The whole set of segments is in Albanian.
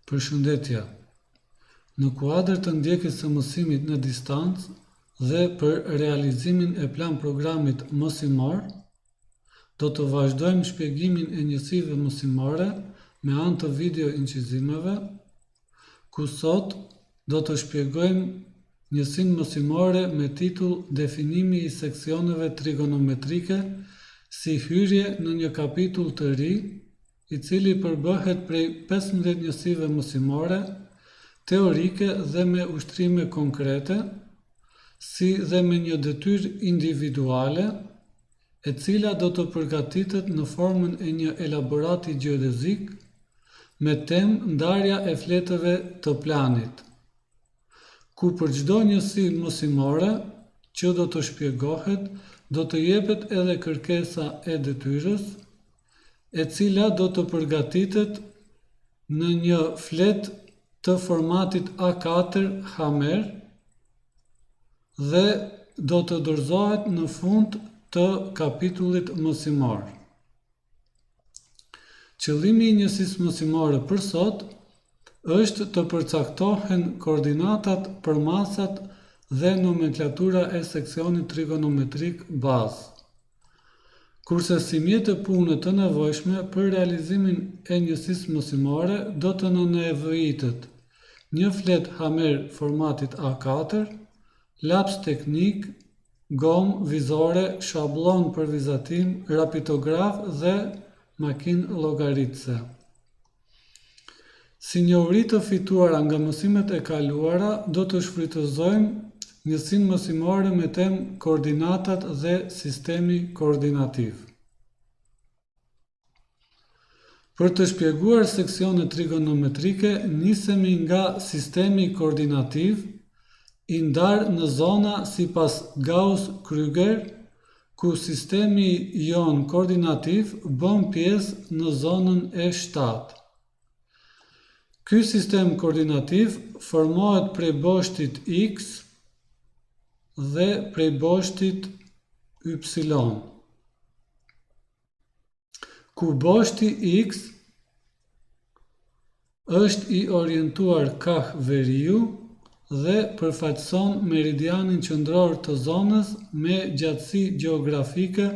Përshëndetje. Në kuadër të ndjekjes së mësimit në distancë dhe për realizimin e plan programit mësimor, do të vazhdojmë shpjegimin e njësive mësimore me anë të video incizimeve, ku sot do të shpjegojmë njësinë mësimore me titull Definimi i seksioneve trigonometrike si hyrje në një kapitull të ri, i cili përbëhet prej 15 njësive mësimore, teorike dhe me ushtrime konkrete, si dhe me një detyrë individuale, e cila do të përgatitet në formën e një elaborati gjeodezik me temë ndarja e fletëve të planit, ku për çdo njësi mësimore që do të shpjegohet, do të jepet edhe kërkesa e detyrës, e cila do të përgatitet në një flet të formatit A4 Hammer dhe do të dorëzohet në fund të kapitullit mësimor. Qëllimi i njësisë mësimore për sot është të përcaktohen koordinatat për masat dhe nomenklatura e seksionit trigonometrik bazë. Kurse si mjetë punë të nevojshme për realizimin e njësisë mësimore do të nevojitet një flet Hammer formatit A4, laps teknik, gomë vizore, shablon për vizatim, rapitograf dhe makinë llogaritëse. Si njohuri të fituara nga mësimet e kaluara, do të shfrytëzojmë njësinë mësimore me temë koordinatat dhe sistemi koordinativ. Për të shpjeguar seksionet trigonometrike, nisemi nga sistemi koordinativ, i ndarë në zona sipas Gauss-Krüger, ku sistemi jon koordinativ bën pjesë në zonën e 7. Ky sistem koordinativ formohet prej boshtit X dhe prej boshtit Y, ku boshti X është i orientuar kah veriu dhe përfaqëson meridianin qendror të zonës me gjatësi gjeografike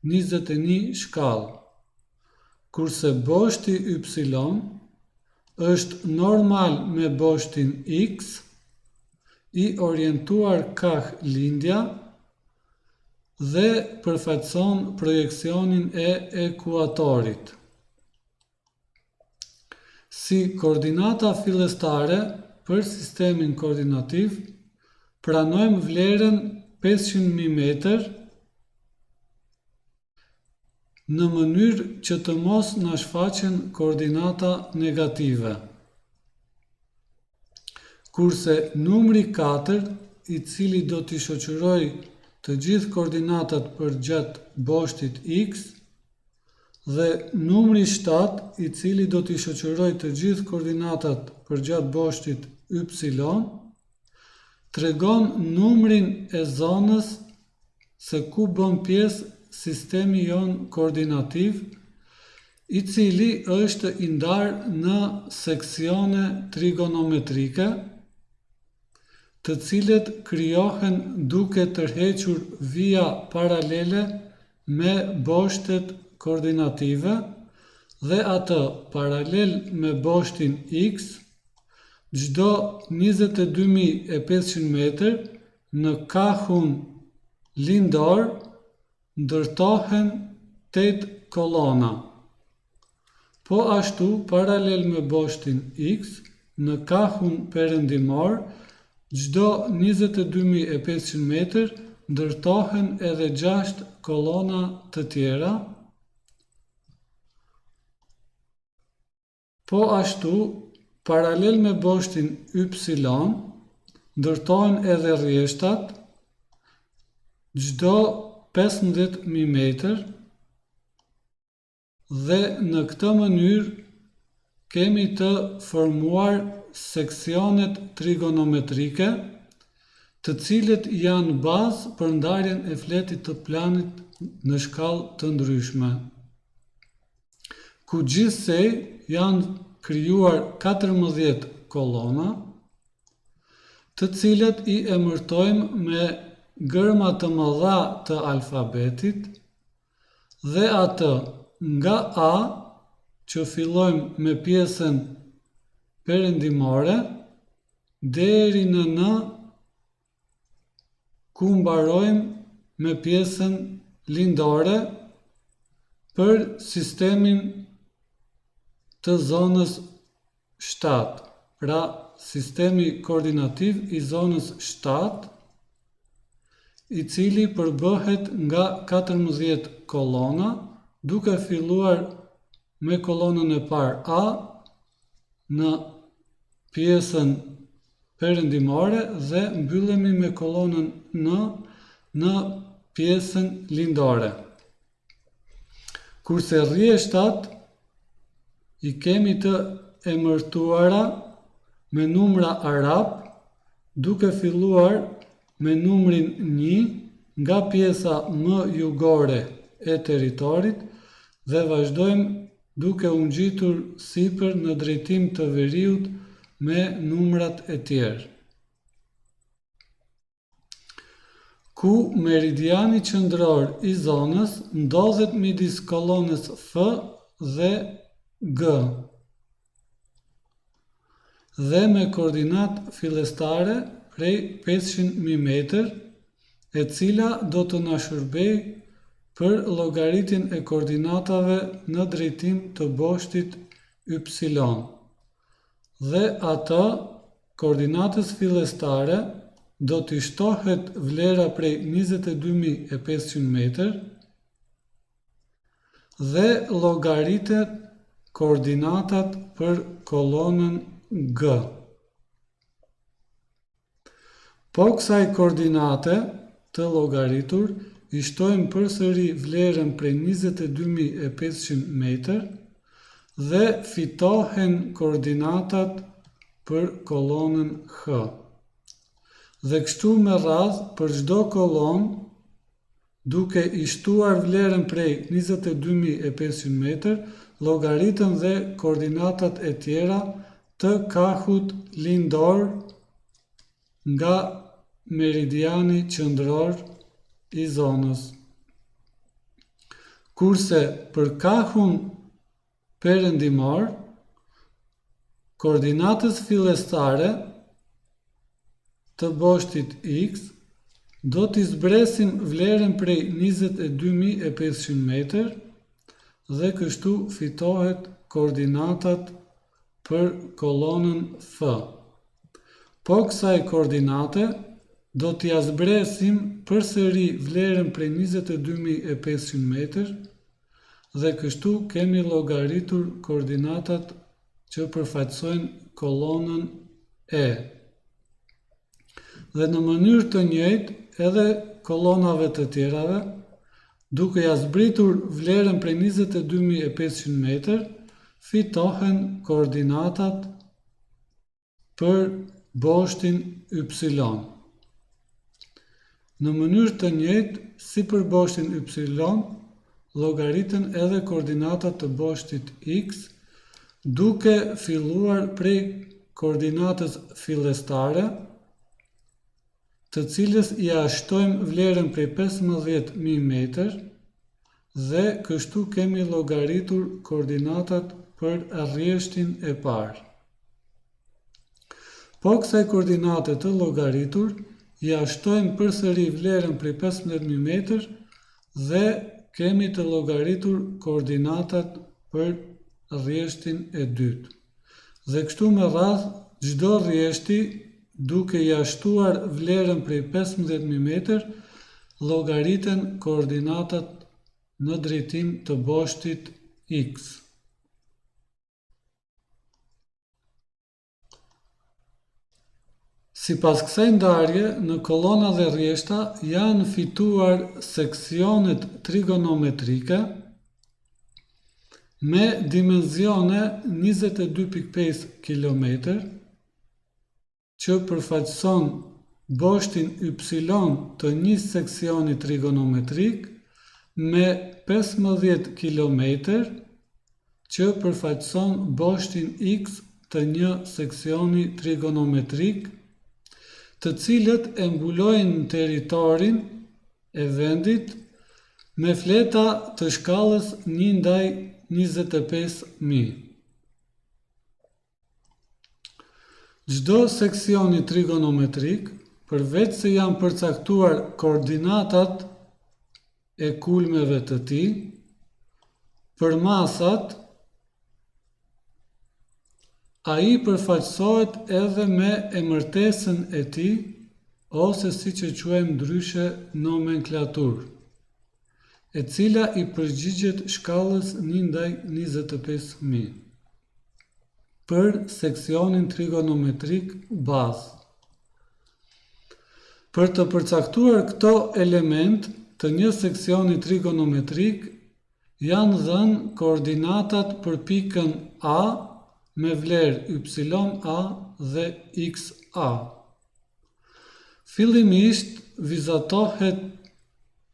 21 shkallë, kurse boshti Y është normal me boshtin X, i orientuar kah lindja dhe përfaqëson projeksionin e ekuatorit. Si koordinata fillestare për sistemin koordinativ, pranojmë vlerën 500 mm në mënyrë që të mos na shfaqen koordinata negative. Kurse numri 4, i cili do t'i shoqëroj të gjithë koordinatat përgjatë boshtit X, dhe numri 7, i cili do t'i shoqëroj të gjithë koordinatat përgjatë boshtit Y, tregon numrin e zonës se ku bën pjesë sistemi jon koordinativ, i cili është i ndarë në seksione trigonometrike, të cilët krijohen duke tërhequr vija paralele me boshtet koordinative dhe atë paralel me boshtin X, çdo 22.500 metër në kahun lindor ndërtohen 8 kolona. Po ashtu, paralel me boshtin X, në kahun perëndimor, çdo 22.500 metër ndërtohen edhe 6 kolona të tjera. Po ashtu, paralel me boshtin Y, ndërtohen edhe rrjeshtat, çdo 15 mm, dhe në këtë mënyrë kemi të formuar seksionet trigonometrike, të cilët janë bazë për ndarjen e fletit të planit në shkallë të ndryshme, ku gjithsej janë krijuar 14 kolona, të cilët i emërtojmë me gërma të mëdha të alfabetit dhe atë nga A, që fillojmë me pjesën perëndimore, deri në N, ku mbarojmë me pjesën lindore për sistemin të zonës 7. Pra, sistemi koordinativ i zonës 7, i cili përbëhet nga 14 kolona, duke filluar me kolonën e parë A në pjesën perëndimore dhe mbyllemi me kolonën N në pjesën lindore. Kurse rrjeshtat i kemi të emërtuara me numra arab, duke filluar me numrin 1 nga pjesa më jugore e territorit dhe vazhdojmë duke u ngjitur sipër në drejtim të veriut me numrat e tjerë. Ku meridiani qendror i zonës ndodhet midis kolonës F dhe G dhe me koordinat fillestare prej 500 mm, e cila do të na shërbejë për llogaritjen e koordinatave në drejtim të boshtit y. Dhe atë koordinatës fillestare do t'i shtohet vlera prej 22.500 metër dhe llogaritet koordinatat për kolonën G. Po kësaj koordinate të llogaritur, i shtojmë përsëri vlerën prej 22.500 metër dhe fitohen koordinatat për kolonën H. Dhe kështu me radhë për çdo kolonë, duke i shtuar vlerën prej 22.500 metër, llogaritën dhe koordinatat e tjera të kahut lindor nga meridiani qendror i zonës. Kurse për kahun perëndimor, koordinatës fillestare të boshtit X do t'i zbresim vlerën prej 22.500 metër dhe kështu fitohet koordinatat për kolonën F. Po kësaj koordinate do t'ia zbresim përsëri vlerën prej 22.500 metër dhe kështu kemi llogaritur koordinatat që përfaqësojnë kolonën E. Dhe në mënyrë të njëjtë edhe kolonave të tjerave, duke ja zbritur vlerën prej 22.500 metër, fitohen koordinatat për boshtin Y. Në mënyrë të njëjtë, si për boshtin Y, llogariten edhe koordinatat të boshtit X, duke filluar prej koordinatës fillestare, të cilës ja shtojmë vlerën prej 15.000 metër dhe kështu kemi llogaritur koordinatat për rrjeshtin e parë. Po kësaj koordinate të llogaritur, ja shtojmë përsëri vlerën prej 15.000 metër dhe kemi të llogaritur koordinatat për rrjeshtin e dytë. Dhe kështu me radhë, çdo rrjeshti, duke ja shtuar vlerën prej 15.000 metër, llogariten koordinatat në drejtim të boshtit X. Sipas kësaj ndarje, në kolona dhe rrjeshta janë fituar seksionet trigonometrike me dimensione 22.5 km, që përfaqëson boshtin Y të një seksioni trigonometrik me 15 km që përfaqëson boshtin X të një seksioni trigonometrik, të cilët e mbulojnë territorin e vendit me fleta të shkallës 1/25.000. Çdo seksioni trigonometrik, përveç se janë përcaktuar koordinatat e kulmeve të tij, për masat, ai përfaqësohet edhe me emërtesën e tij, ose siç e quajmë ndryshe nomenklaturë, e cila i përgjigjet shkallës 1/25.000 për seksionin trigonometrik bazë. Për të përcaktuar këto element të një seksioni trigonometrik, janë dhënë koordinatat për pikën A me vlerë YA dhe XA. Fillimisht vizatohet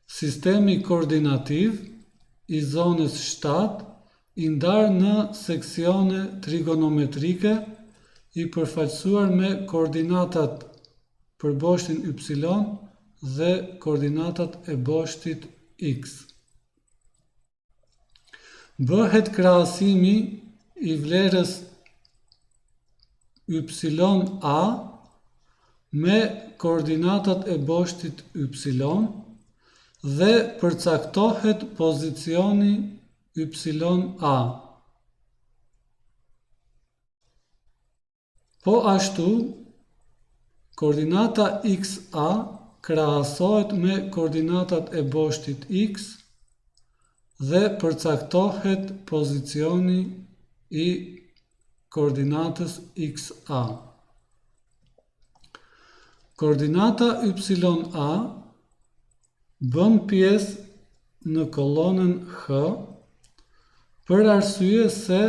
sistemi koordinativ i zonës 7, i ndarë në seksione trigonometrike, i përfaqësuar me koordinatat për boshtin Y dhe koordinatat e boshtit X. Bëhet krahasimi i vlerës YA me koordinatat e boshtit Y dhe përcaktohet pozicioni YA. Po ashtu, koordinata XA krahasohet me koordinatat e boshtit X dhe përcaktohet pozicioni i koordinatës XA. Koordinata YA bën pjesë në kolonën H për arsye se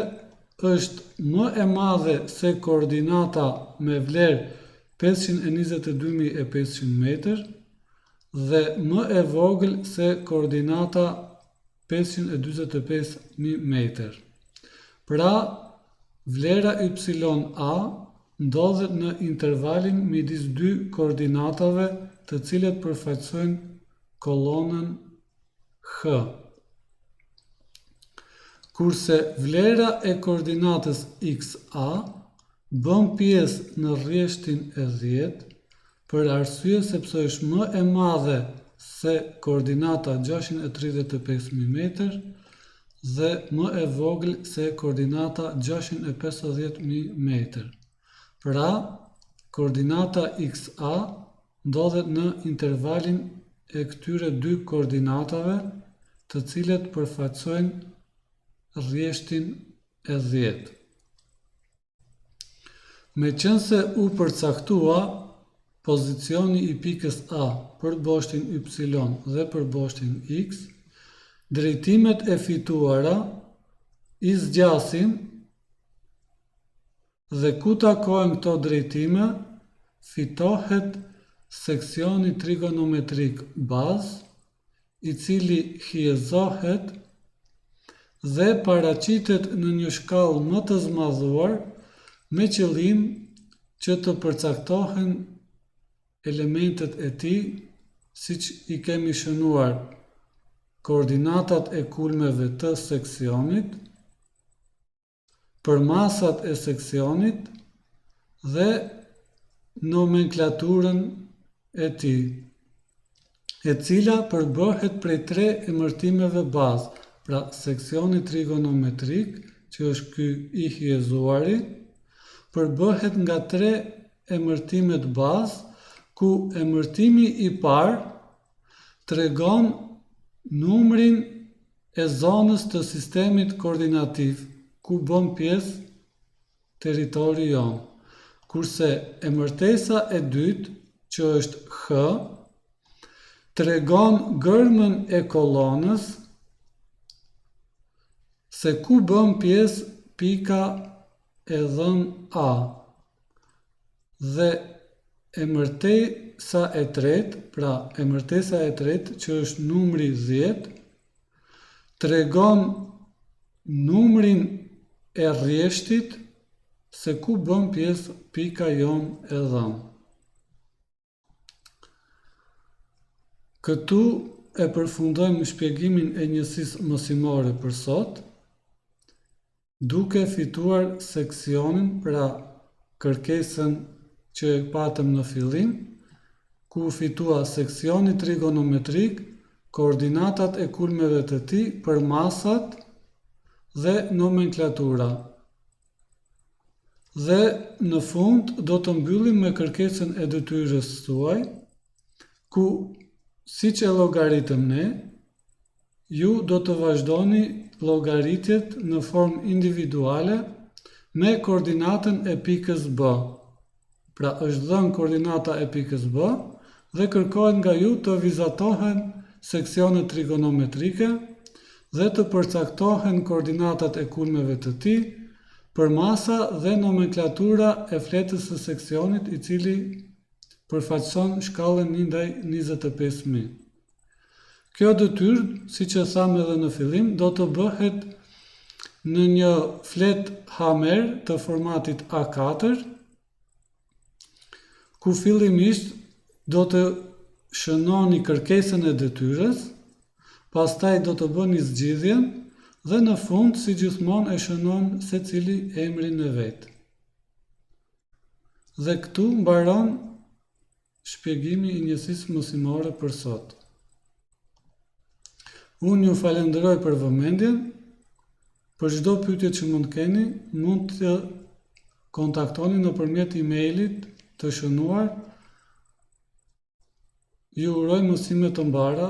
është më e madhe se koordinata me vlerë 522.500 metër dhe më e vogël se koordinata 545.000 metër. Pra, vlera YA ndodhet në intervalin midis dy koordinatave të cilët përfaqësojnë kolonën H. Kurse vlera e koordinatës XA bën pjesë në rrjeshtin e 10, për arsye sepse është më e madhe se koordinata 635.000 metër dhe më e vogël se koordinata 650.000 metër. Pra, koordinata XA ndodhet në intervalin e këtyre dy koordinatave, të cilët përfaqësojnë rrjeshtin e 10. Meqense u përcaktua pozicioni i pikës A për boshtin Y dhe për boshtin X, drejtimet e fituara i zgjasin dhe ku takohen këto drejtime, fitohet seksioni trigonometrik bazë, i cili hiezohet dhe paraqitet në një shkallë më të zmadhuar me qëllim që të përcaktohen elementet e tij, siç i kemi shënuar koordinatat e kulmeve të seksionit, përmasat e seksionit dhe nomenklaturën e tij, e cila përbëhet prej 3 emërtimeve bazë, pra seksioni trigonometrik, që është ky i hiezuari, përbëhet nga 3 emërtimet bazë, ku emërtimi i parë tregon numrin e zonës të sistemit koordinativ, ku bën pjesë territori jon, kurse emërtesa e dytë, që është H, tregon gërmën e kolonës, se ku bën pjesë pika e dhënë A, dhe emërtesa e tretë, pra emërtesa e tretë, që është numri 10, tregon numrin e rrjeshtit se ku bën pjesë pika jon e dhënë. Këtu e përfundojmë shpjegimin e njësisë mësimore për sot, duke fituar seksionin, pra kërkesën që e patëm në fillim, ku fitua seksioni trigonometrik, koordinatat e kulmeve të tij për masat dhe nomenklatura. Dhe në fund do të mbyllim me kërkesën e detyrës tuaj, ku siç e llogaritëm ne, ju do të vazhdoni llogaritjet në formë individuale me koordinatën e pikës B. Pra është dhënë koordinata e pikës B dhe kërkohet nga ju të vizatohen seksionet trigonometrike dhe të përcaktohen koordinatat e kulmeve të tij për masa dhe nomenklatura e fletës së seksionit, i cili përfaqëson shkallën 1/25.000. Kjo detyrë, siç e thamë edhe në fillim, do të bëhet në një fletë hamer të formatit A4, ku fillimisht do të shënoni kërkesën e detyrës, pastaj do të bëni zgjidhjen dhe në fund, si gjithmonë, e shënon secili emrin e vet. Dhe këtu mbaron shpjegimi i njësisë mësimore për sot. Unë ju falenderoj për vëmendjen. Për çdo pyetje që mund keni, mund të kontaktoni nëpërmjet emailit të shënuar. Ju uroj mësime të mbara.